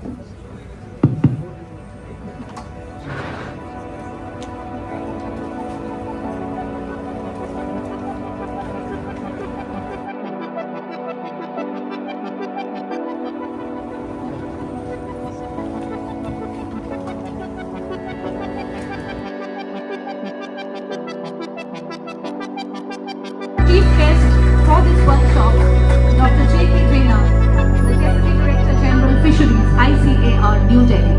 Chief guest for this workshop, Dr. J.K. Jaina, the Deputy Director General Fisheries, ICAR, New Delhi.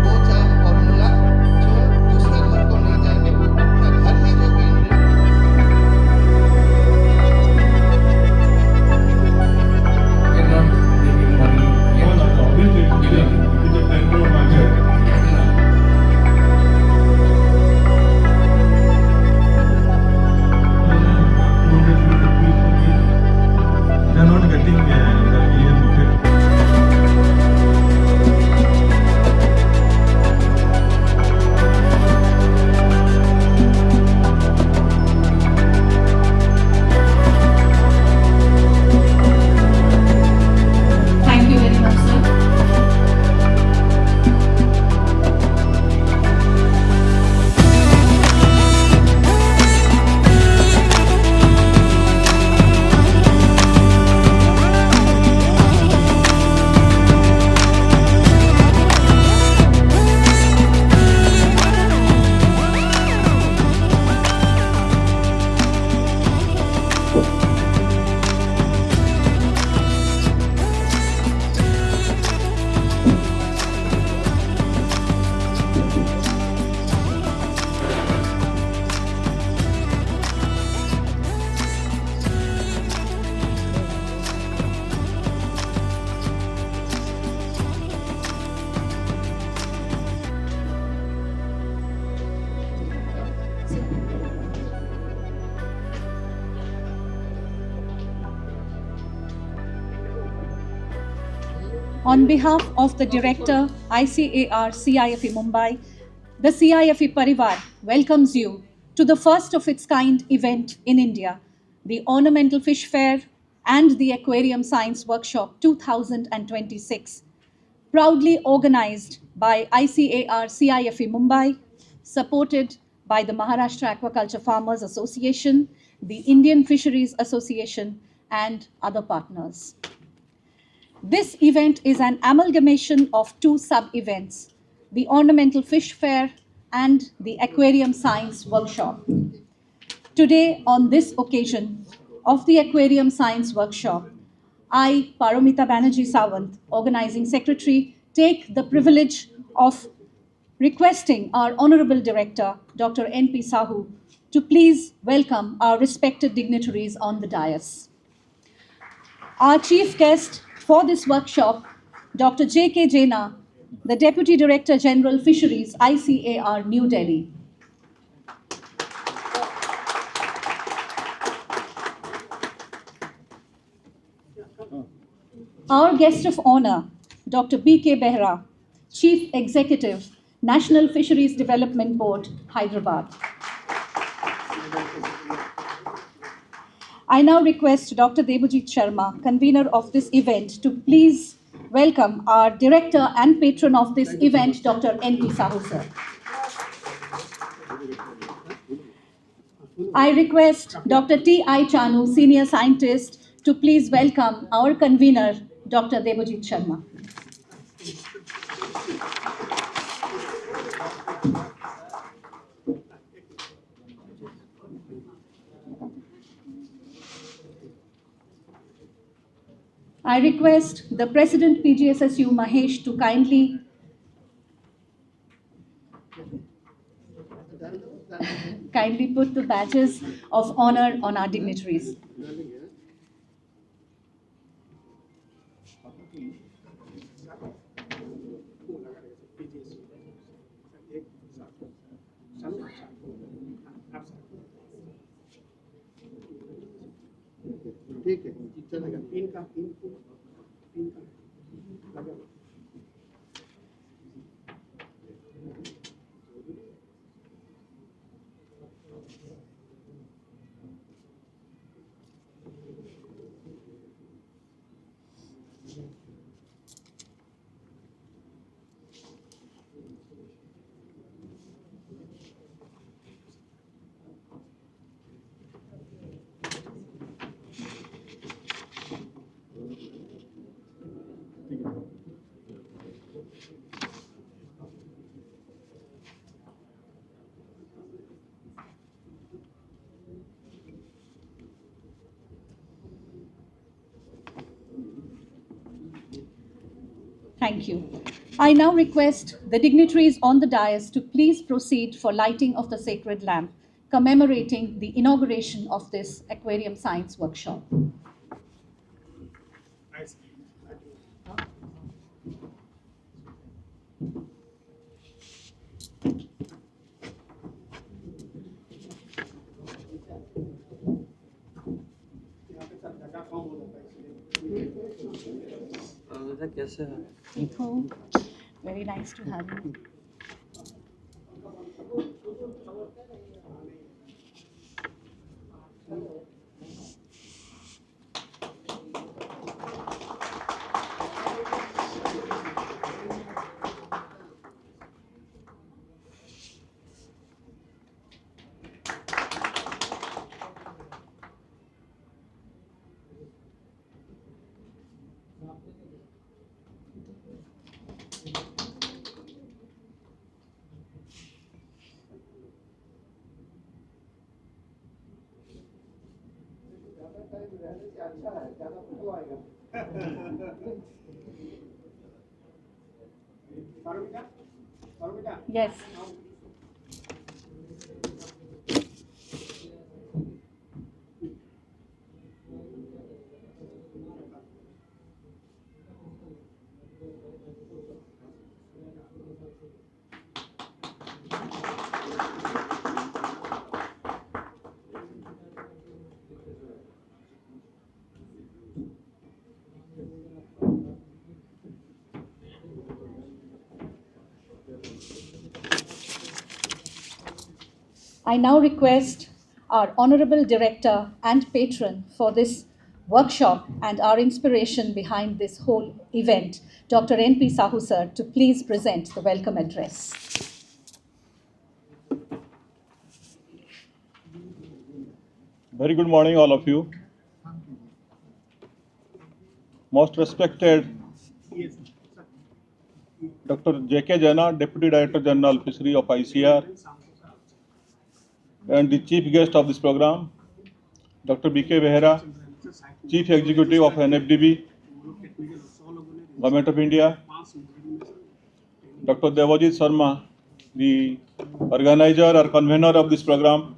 दो चार formula जो दूसरे घर को नहीं जाएंगे, अपना घर में जो केंद्रित cannot taking money. Obviously, it's a temporal matter. They are not getting the real effect. Thank you very much, sir. On behalf of the Director, ICAR CIFE Mumbai, the CIFE Parivar welcomes you to the first of its kind event in India, the Ornamental Fish Fair and the Aquarium Science Workshop 2026, proudly organized by ICAR CIFE Mumbai, supported by the Maharashtra Aquaculture Farmers Association, the Indian Fisheries Association, and other partners. This event is an amalgamation of two sub-events, the Ornamental Fish Fair and the Aquarium Science Workshop. Today, on this occasion of the Aquarium Science Workshop, I, Paramita Banerjee Sawant, Organizing Secretary, take the privilege of requesting our Honorable Director, Dr. N.P. Sahu, to please welcome our respected dignitaries on the dais. Our chief guest for this workshop, Dr. J.K. Jaina, the Deputy Director General Fisheries, ICAR, New Delhi. Our guest of honor, Dr. B.K. Behra, Chief Executive, National Fisheries Development Board, Hyderabad. I now request Dr. Debojit Sharma, convener of this event, to please welcome our director and patron of this event, Dr. N.P. Sahu, sir. I request Dr. T.I. Chanu, senior scientist, to please welcome our convener, Dr. Debojit Sharma. I request the President PGSSU Mahesh to kindly put the badges of honor on our dignitaries. ठीक है, चलेगा। Pin का लगा। Thank you. I now request the dignitaries on the dais to please proceed for lighting of the sacred lamp, commemorating the inauguration of this aquarium science workshop. कैसे है? ठीक हो? Very nice to have you. Yes. I now request our Honorable Director and Patron for this workshop and our inspiration behind this whole event, Dr. N.P. Sahu sir, to please present the welcome address. Very good morning, all of you. Most respected Dr. J.K. Jaina, Deputy Director General Fishery of ICAR, and the chief guest of this program, Dr. B.K. Behera, Chief Executive of NFDB, Government of India, Dr. Devajit Sharma, the organizer or convener of this program,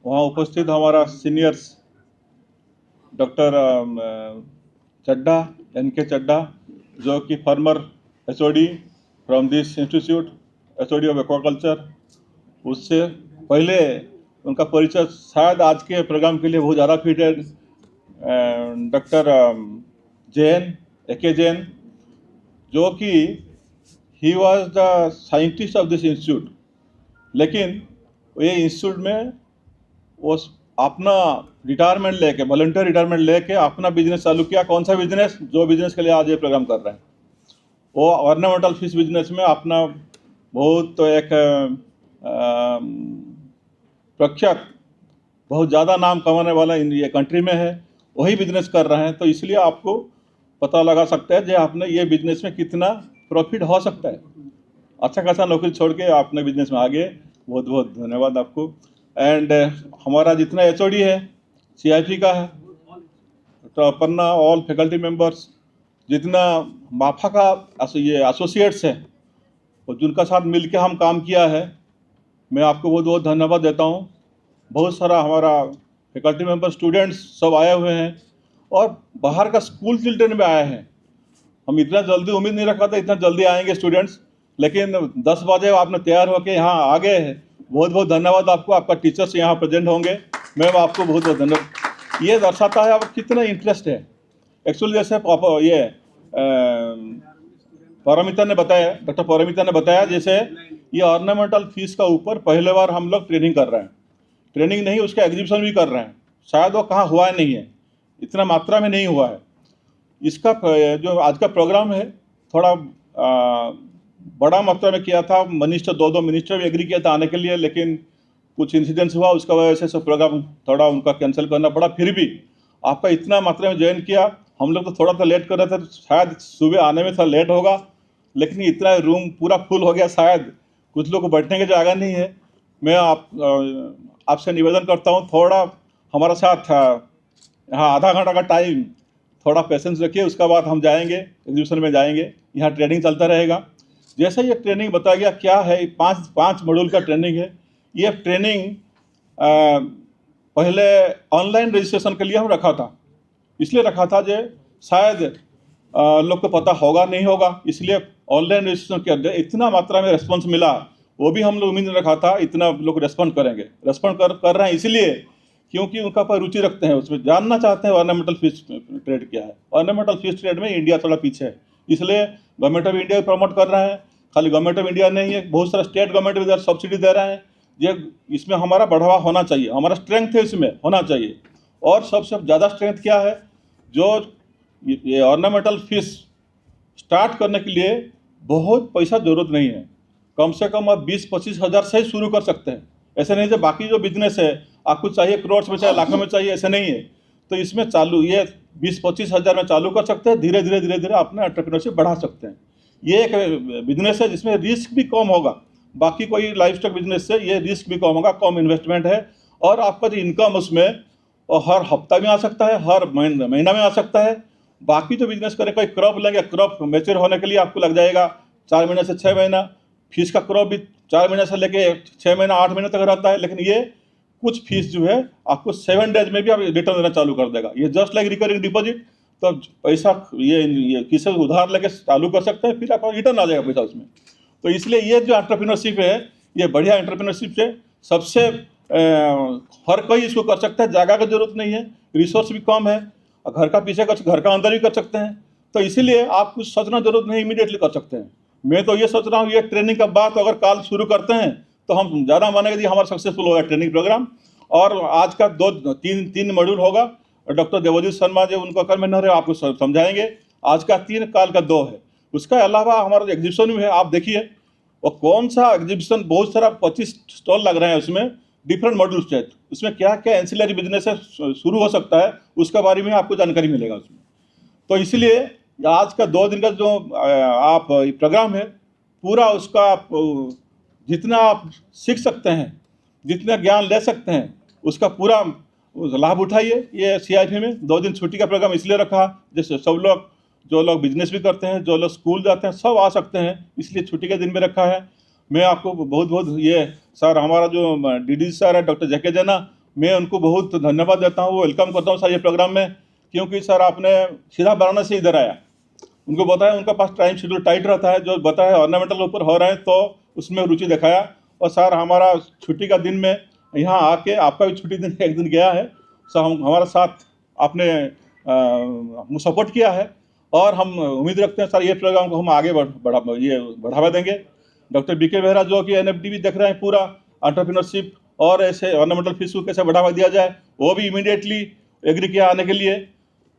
वहाँ उपस्थित हमारा seniors doctor चड्डा NK. चड्डा, जो कि farmer HOD from this institute, HOD of aquaculture, उससे पहले उनका परिचय शायद आज के प्रोग्राम के लिए बहुत ज़्यादा fitted, doctor Jain, A K. Jain, जो कि he was the scientist of this institute, लेकिन ये इंस्टीट्यूट में वो अपना रिटायरमेंट लेके, वॉलंटियर रिटायरमेंट लेके अपना बिजनेस चालू किया। कौन सा बिजनेस? जो बिजनेस के लिए आज ये प्रोग्राम कर रहे हैं, वो ऑर्नामेंटल फिश बिजनेस में अपना बहुत एक प्रख्यात, बहुत ज़्यादा नाम कमाने वाला ये कंट्री में है, वही बिजनेस कर रहे हैं। तो इसलिए आपको पता लगा सकता है जो आपने ये बिजनेस में कितना प्रॉफिट हो सकता है। अच्छा खासा नौकरी छोड़ के आपने बिजनेस में आगे, बहुत बहुत धन्यवाद आपको। एंड हमारा जितना एचओडी है सीआईपी का है, तो अपना ऑल फैकल्टी मेंबर्स, जितना माफा का ये एसोसिएट्स है, और जिनका साथ मिलके हम काम किया है, मैं आपको बहुत बहुत धन्यवाद देता हूँ। बहुत सारा हमारा फैकल्टी मेंबर, स्टूडेंट्स सब आए हुए हैं, और बाहर का स्कूल चिल्ड्रन भी आए हैं। हम इतना जल्दी उम्मीद नहीं रखा था इतना जल्दी आएंगे स्टूडेंट्स, लेकिन 10 बजे आपने तैयार होकर यहाँ आ गए हैं। बहुत बहुत धन्यवाद आपको। आपका टीचर्स यहाँ प्रेजेंट होंगे, मैम आपको बहुत बहुत धन्यवाद। ये दर्शाता है आपको कितना इंटरेस्ट है। एक्चुअली जैसे ये पारमिता ने बताया, डॉक्टर पारमिता ने बताया, जैसे ये ऑर्नामेंटल फिश का ऊपर पहले बार हम लोग ट्रेनिंग कर रहे हैं। ट्रेनिंग नहीं, उसका एग्जीबिशन भी कर रहे हैं। शायद वो कहाँ हुआ नहीं है, इतना मात्रा में नहीं हुआ है। इसका जो आज का प्रोग्राम है थोड़ा बड़ा मात्रा में किया था। मिनिस्टर, दो मिनिस्टर भी एग्री किया था आने के लिए, लेकिन कुछ इंसिडेंट्स हुआ, उसका वजह से सब प्रोग्राम थोड़ा उनका कैंसिल करना पड़ा। फिर भी आपका इतना मात्रा में ज्वाइन किया। हम लोग तो थोड़ा सा लेट कर रहे थे, शायद सुबह आने में थोड़ा लेट होगा, लेकिन इतना रूम पूरा फुल हो गया। शायद कुछ लोग को बैठने की जगह नहीं है। मैं आपसे निवेदन करता हूँ, थोड़ा हमारे साथ यहाँ आधा घंटा का टाइम थोड़ा पेशेंस रखिए, उसका बाद हम जाएंगे एग्जीबिशन में जाएंगे, यहाँ ट्रेनिंग चलता रहेगा। जैसे ये ट्रेनिंग बताया गया क्या है, पाँच मॉड्यूल का ट्रेनिंग है। ये ट्रेनिंग पहले ऑनलाइन रजिस्ट्रेशन के लिए हम रखा था, इसलिए रखा था जो शायद लोग को पता होगा नहीं होगा, इसलिए ऑनलाइन रजिस्ट्रेशन किया। इतना मात्रा में रिस्पॉन्स मिला, वो भी हम लोग उम्मीद नहीं रखा था इतना लोग रेस्पॉन्ड करेंगे। रेस्पॉन्ड कर रहे हैं इसलिए क्योंकि उनका पर रुचि रखते हैं, उसमें जानना चाहते हैं ऑर्नामेंटल फिश ट्रेड क्या है। ऑर्नामेंटल फिश ट्रेड में इंडिया थोड़ा पीछे है, इसलिए गवर्नमेंट ऑफ इंडिया प्रमोट कर रहे हैं। खाली गवर्नमेंट ऑफ इंडिया नहीं है, बहुत सारा स्टेट गवर्नमेंट भी इधर सब्सिडी दे रहे हैं। ये इसमें हमारा बढ़ावा होना चाहिए, हमारा स्ट्रेंथ है इसमें होना चाहिए। और सबसे ज़्यादा स्ट्रेंथ क्या है, जो ये ऑर्नामेंटल फिश स्टार्ट करने के लिए बहुत पैसा ज़रूरत नहीं है, कम से कम आप 20-25 हज़ार से ही शुरू कर सकते हैं। ऐसे नहीं जो बाकी जो बिजनेस है आपको चाहिए करोड़ में चाहे लाखों में चाहिए, ऐसे नहीं है। तो इसमें चालू ये 20-25 हज़ार में चालू कर सकते हैं, धीरे धीरे अपने एंटरप्रेन्योरशिप बढ़ा सकते हैं। ये एक बिजनेस है जिसमें रिस्क भी कम होगा, बाकी कोई लाइफस्टॉक बिजनेस से ये रिस्क भी कम होगा, कम इन्वेस्टमेंट है। और आपका जो इनकम उसमें हर हफ्ता में आ सकता है, हर महीना में आ सकता है। बाकी जो बिजनेस करें, कोई क्रॉप लेंगे, क्रॉप मैच्योर होने के लिए आपको लग जाएगा 4 महीने से 6 महीना। फीस का क्रॉप भी 4 महीने से लेके 6 महीना 8 महीने तक रहता है, लेकिन ये कुछ फीस जो है आपको 7 डेज में भी आप रिटर्न देना चालू कर देगा। ये जस्ट लाइक रिकरिंग डिपॉजिट, तो पैसा ये किसी से उधार लेके चालू कर सकते हैं, फिर आपका रिटर्न आ जाएगा पैसा उसमें। तो इसलिए ये जो एंटरप्रेन्योरशिप है ये बढ़िया एंटरप्रेन्योरशिप है, सबसे हर कोई इसको कर सकता है। जगह की जरूरत नहीं है, रिसोर्स भी कम है, घर का पीछे कर, घर का अंदर भी कर सकते हैं। तो इसीलिए आप कुछ सोचना जरूरत नहीं, इमीडिएटली कर सकते हैं। मैं तो ये सोच रहा हूँ ये ट्रेनिंग का बात अगर काल शुरू करते हैं तो हम ज़्यादा मानेंगे कि हमारा सक्सेसफुल होगा ट्रेनिंग प्रोग्राम। और आज का तीन मॉड्यूल होगा, डॉक्टर देवजीत शर्मा जो उनको कन्वीनर है आपको समझाएंगे। आज का 3, काल का 2 है। उसका अलावा हमारा एग्जीबिशन भी है, आप देखिए वो कौन सा एग्जीबिशन, बहुत सारा 25 स्टॉल लग रहे हैं उसमें, डिफरेंट मॉड्यूल्स है, उसमें क्या क्या एंसिलरी बिजनेस है शुरू हो सकता है, उसके बारे में आपको जानकारी मिलेगा उसमें। तो इसलिए आज का 2 दिन का जो आप प्रोग्राम है पूरा, उसका आप जितना आप सीख सकते हैं, जितना ज्ञान ले सकते हैं, उसका पूरा लाभ उठाइए। ये CIFA में 2 दिन छुट्टी का प्रोग्राम इसलिए रखा जैसे सब लोग, जो लोग बिजनेस भी करते हैं, जो लोग स्कूल जाते हैं, सब आ सकते हैं, इसलिए छुट्टी के दिन में रखा है। मैं आपको बहुत बहुत ये सर, हमारा जो DD सर है डॉक्टर JK जना, मैं उनको बहुत धन्यवाद देता हूँ, वेलकम करता हूँ सर ये प्रोग्राम में। क्योंकि सर आपने सीधा वाराणसी से इधर आया, उनको बताया, उनका पास टाइम शेड्यूल टाइट रहता है, जो बताया ऑर्नामेंटल ऊपर हो रहे हैं तो उसमें रुचि दिखाया। और सर हमारा छुट्टी का दिन में यहाँ आके, आपका भी छुट्टी दिन एक दिन गया है सर, हमारा साथ आपने सपोर्ट किया है। और हम उम्मीद रखते हैं सर ये प्रोग्राम को हम आगे बढ़ावा देंगे। डॉक्टर BK बेहरा जो कि NFD भी देख रहे हैं, पूरा एंटरप्रेन्योरशिप और ऐसे ऑर्नामेंटल फिश को कैसे बढ़ावा दिया जाए, वो भी इमीडिएटली एग्री किया आने के लिए।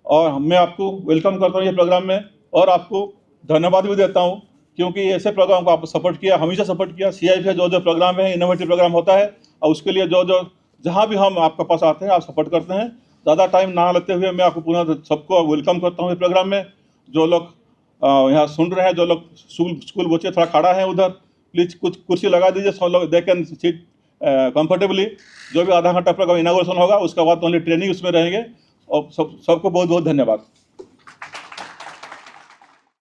और मैं आपको वेलकम करता हूँ ये प्रोग्राम में, और आपको धन्यवाद भी देता हूँ क्योंकि ऐसे प्रोग्राम को आप सपोर्ट किया, हमेशा सपोर्ट किया। CIFA जो प्रोग्राम है इनोवेटिव प्रोग्राम होता है, और उसके लिए जो जहाँ भी हम आपके पास आते हैं आप सपोर्ट करते हैं। ज़्यादा टाइम ना लेते हुए मैं आपको पुनः सबको वेलकम करता हूँ इस प्रोग्राम में। जो लोग यहाँ सुन रहे हैं, जो लोग स्कूल बच्चे थोड़ा खड़ा है उधर, प्लीज़ कुछ कुर्सी लगा दीजिए, सब लोग दे कैन सीट कंफर्टेबली। जो भी आधा घंटा प्रोग्राम इनागोरेशन होगा उसके बाद ओनली ट्रेनिंग उसमें रहेंगे। और सबको बहुत बहुत धन्यवाद।